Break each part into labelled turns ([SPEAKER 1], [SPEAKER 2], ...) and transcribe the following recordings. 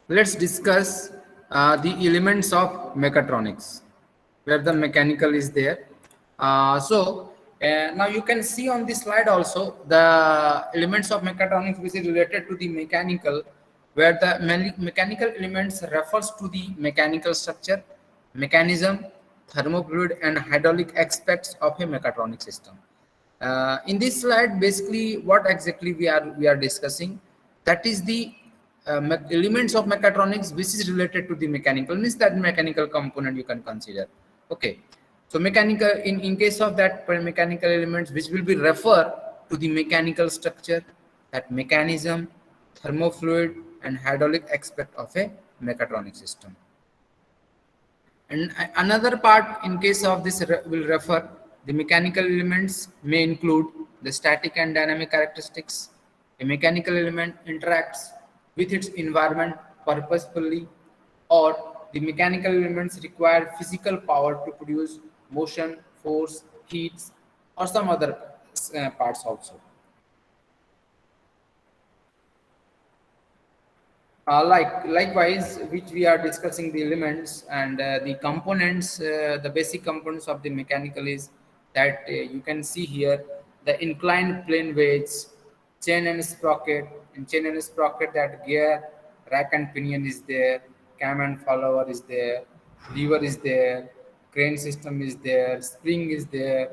[SPEAKER 1] Let's discuss the elements of mechatronics, where the mechanical is there. Now you can see on this slide also the elements of mechatronics which is related to the mechanical, where the mechanical elements refers to the mechanical structure, mechanism, thermofluid, and hydraulic aspects of a mechatronic system. In this slide, basically, what exactly we are discussing, that is the elements of mechatronics which is related to the mechanical, means that mechanical component you can consider. Okay, so mechanical in case of that mechanical elements which will be refer to the mechanical structure, that mechanism, thermofluid, and hydraulic aspect of a mechatronic system. And another part in case of this will refer the mechanical elements may include the static and dynamic characteristics. A mechanical element interacts with its environment purposefully, or the mechanical elements require physical power to produce motion, force, heat, or some other parts also. Likewise, which we are discussing the elements and the components, the basic components of the mechanical is that you can see here the inclined plane weights, chain and sprocket. In chain and sprocket, that gear, rack and pinion is there, cam and follower is there, lever is there, crane system is there, spring is there,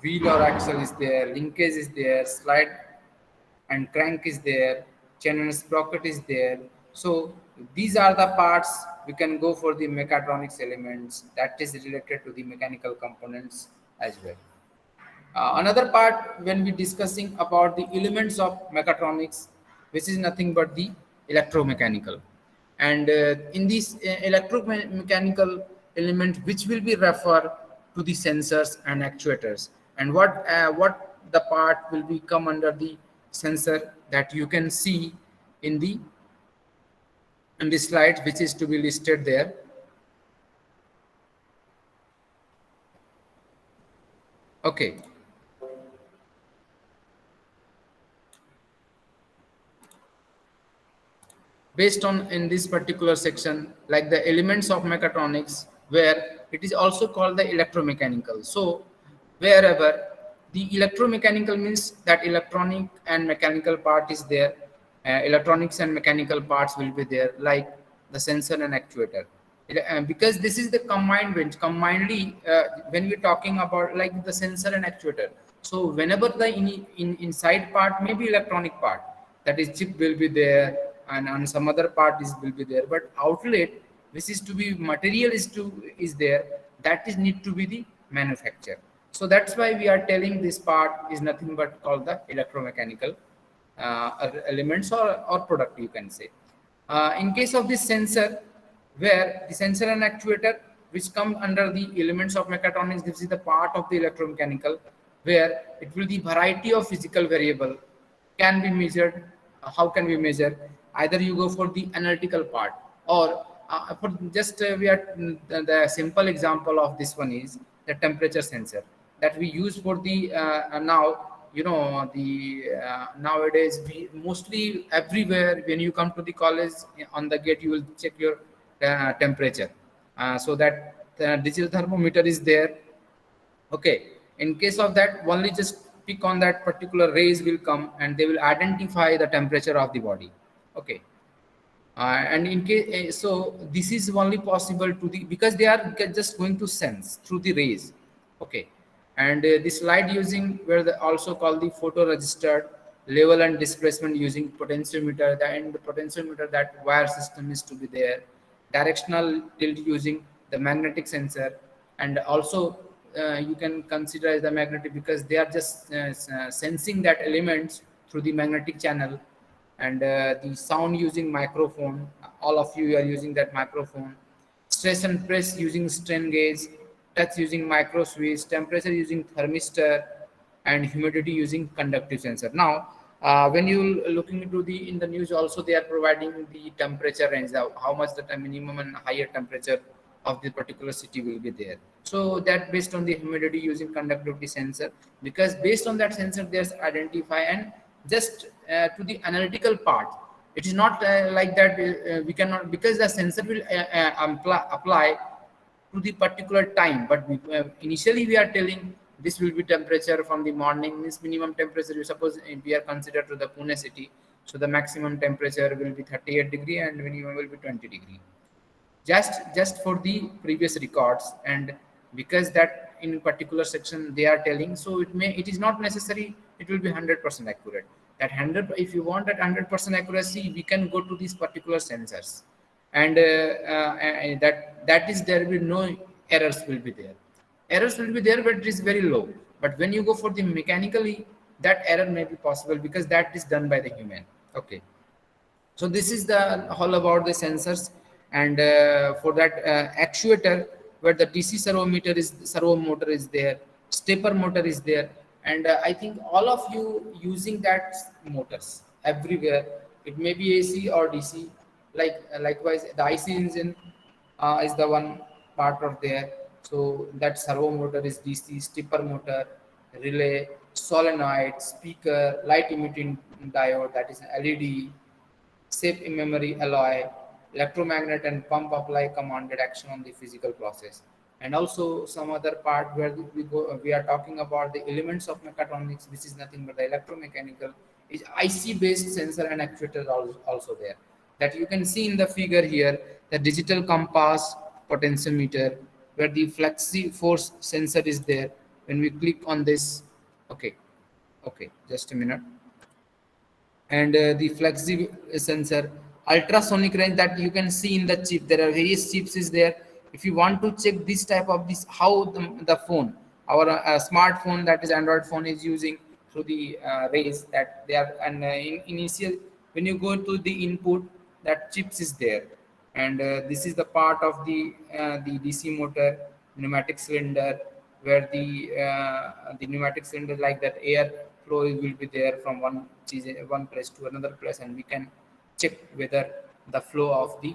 [SPEAKER 1] wheel or axle is there, linkage is there, slide and crank is there, chain and sprocket is there. So these are the parts we can go for the mechatronics elements that is related to the mechanical components as well. Another part when we discussing about the elements of mechatronics, which is nothing but the electromechanical. And in these electromechanical element, which will be refer to the sensors and actuators, and what the part will be come under the sensor that you can see in the slide, which is to be listed there. Okay. Based on in this particular section, like the elements of mechatronics, where it is also called the electromechanical. So wherever the electromechanical means that electronic and mechanical part is there, electronics and mechanical parts will be there, like the sensor and actuator. Because this is the combined range combinedly, when we're talking about like the sensor and actuator, so whenever the inside part may be electronic part, that is chip will be there, and on some other part is will be there, but outlet which is to be material is there, that is need to be the manufacture. So that's why we are telling this part is nothing but called the electromechanical elements or product, you can say. In case of this sensor, where the sensor and actuator which come under the elements of mechatronics, this is the part of the electromechanical, where it will the variety of physical variable can be measured. How can we measure? Either you go for the analytical part, or for just we are the simple example of this one is the temperature sensor that we use for the now, you know, the nowadays we mostly everywhere when you come to the college, on the gate you will check your temperature, so that the digital thermometer is there. Okay, in case of that, only just pick on that particular rays will come and they will identify the temperature of the body. Okay, and in case so this is only possible to the, because they are just going to sense through the rays. Okay, and this light using where they also called the photoregistered level and displacement using potentiometer, and the potentiometer, that wire system is to be there, directional tilt using the magnetic sensor, and also you can consider as the magnetic because they are just sensing that elements through the magnetic channel, and the sound using microphone. All of you are using that microphone. Stress and press using strain gauge, touch using micro switch, temperature using thermistor, and humidity using conductive sensor. Now when you looking into the in the news also, they are providing the temperature range, how much the minimum and higher temperature of the particular city will be there. So that based on the humidity using conductivity sensor, because based on that sensor there's identify, and just to the analytical part, It is not like that. We cannot, because the sensor will apply to the particular time. But initially we are telling this will be temperature from the morning. This minimum temperature, you suppose we are considered to the Pune city, so the maximum temperature will be 38 degree and minimum will be 20 degree, just for the previous records. And because that in particular section they are telling, so it is not necessary it will be 100% accurate. That 100, if you want that 100% accuracy, we can go to these particular sensors, and that is, there will no errors will be there. Errors will be there, but it is very low. But when you go for the mechanically, that error may be possible because that is done by the human. Okay, so this is the all about the sensors. And for that actuator, where the DC servo motor is there, stepper motor is there. And I think all of you using that motors everywhere. It may be AC or DC. Likewise the IC engine is the one part of there. So that servo motor is DC, stepper motor, relay, solenoid, speaker, light emitting diode, that is LED, safe in memory alloy, electromagnet and pump apply commanded action on the physical process. And also some other part where we are talking about the elements of mechatronics, which is nothing but the electromechanical, is IC based sensor and actuator also there. That you can see in the figure here, the digital compass, potentiometer, where the flexi force sensor is there. When we click on this, okay, just a minute. And the flexi sensor, ultrasonic range, that you can see in the chip. There are various chips is there. If you want to check this type of this, how the phone, our smartphone, that is Android phone, is using through the rays that they are. And in initial, when you go to the input, that chips is there. And this is the part of the DC motor, pneumatic cylinder, where the pneumatic cylinder, like that air flow will be there from one place to another place, and we can check whether the flow of the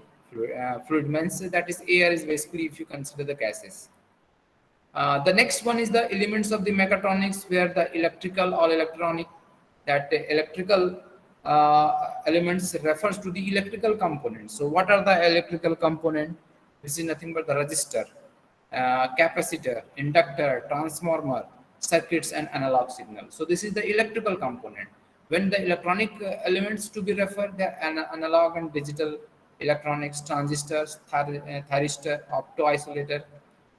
[SPEAKER 1] fluid means, that is air is basically, if you consider the gases. The next one is the elements of the mechatronics, where the electrical or electronic, that the electrical elements refers to the electrical components. So what are the electrical component? This is nothing but the resistor, capacitor, inductor, transformer, circuits, and analog signal. So this is the electrical component. When the electronic elements to be referred, they are analog and digital electronics, transistors, thyristor, opto-isolator,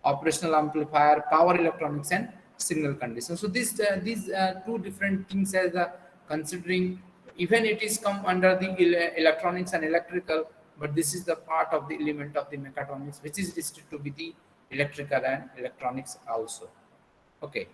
[SPEAKER 1] operational amplifier, power electronics, and signal condition. So these two different things as considering, even it is come under the electronics and electrical, but this is the part of the element of the mechatronics which is listed to be the electrical and electronics also. Okay,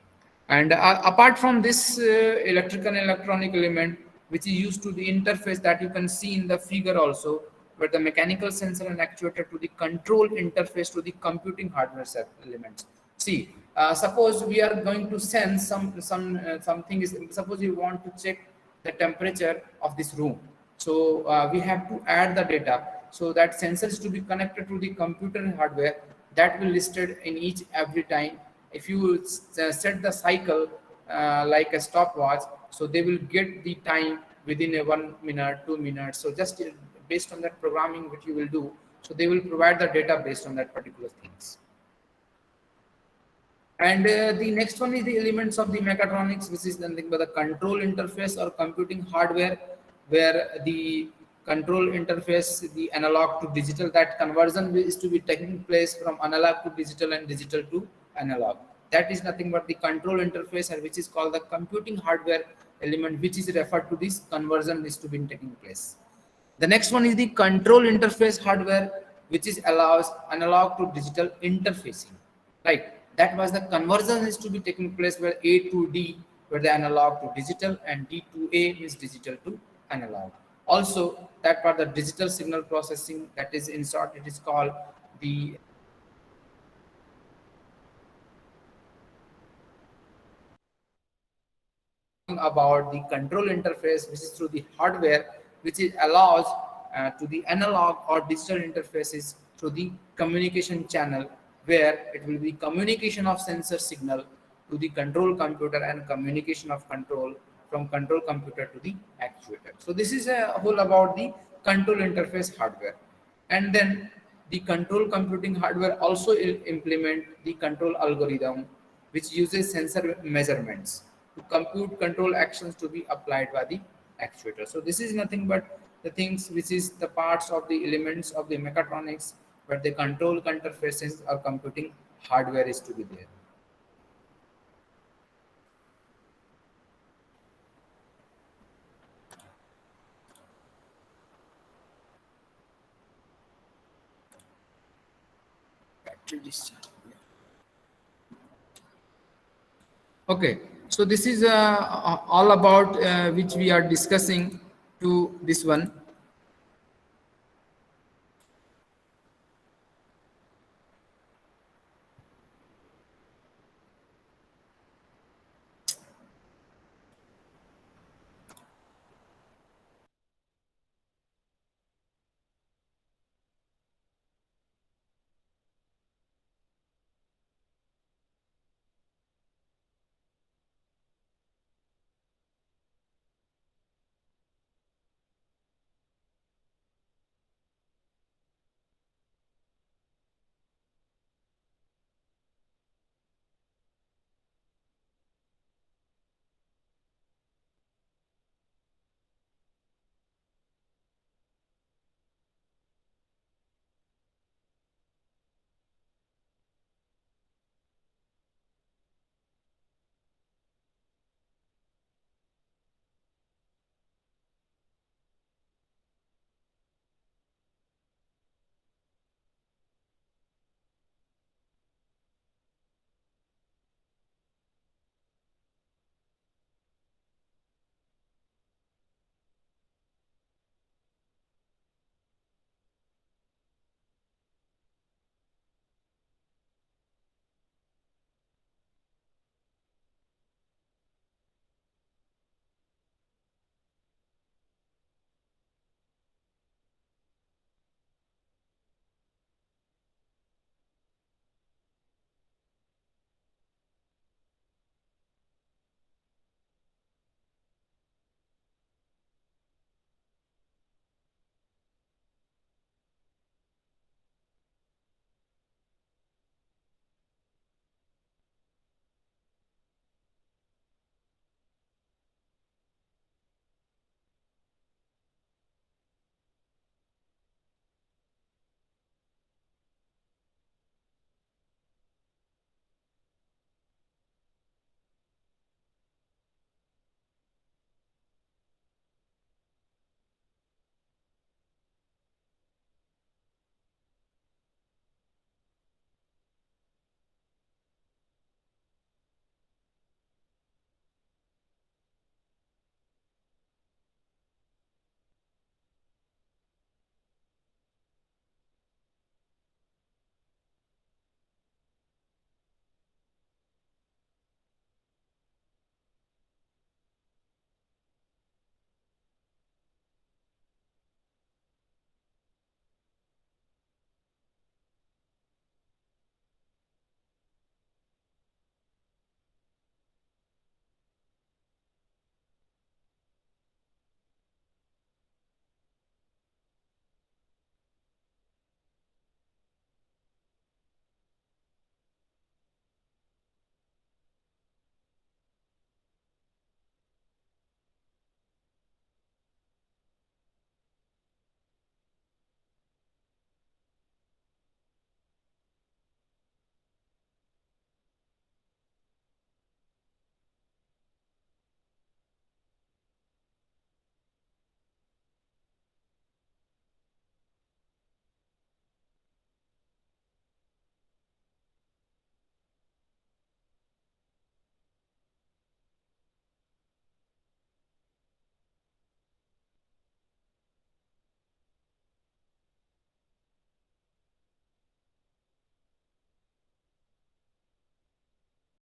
[SPEAKER 1] and apart from this electrical and electronic element which is used to the interface, that you can see in the figure also, where the mechanical sensor and actuator to the control interface to the computing hardware elements. See, suppose we are going to sense something is, suppose you want to check the temperature of this room. So we have to add the data. So that sensor is to be connected to the computer hardware, that will listed in each every time. If you set the cycle like a stopwatch, so they will get the time within a 1 minute, 2 minutes. So just based on that programming which you will do, so they will provide the data based on that particular things. And the next one is the elements of the mechatronics, which is nothing but the control interface or computing hardware, where the control interface, the analog to digital, that conversion is to be taking place from analog to digital and digital to analog. That is nothing but the control interface, and which is called the computing hardware element, which is referred to this conversion is to be taking place. The next one is the control interface hardware, which is allows analog to digital interfacing. Right, that was the conversion is to be taking place, where A to D, where the analog to digital, and D to A is digital to analog. Also, that part, the digital signal processing, that is in short, it is called the about the control interface, which is through the hardware, which is allows to the analog or digital interfaces through the communication channel, where it will be communication of sensor signal to the control computer and communication of control from control computer to the actuator. So this is a whole about the control interface hardware. And then the control computing hardware also implement the control algorithm, which uses sensor measurements to compute control actions to be applied by the actuator. So this is nothing but the things which is the parts of the elements of the mechatronics, but the control interfaces or computing hardware is to be there. Battery discharge. Okay, so this is all about which we are discussing to this one.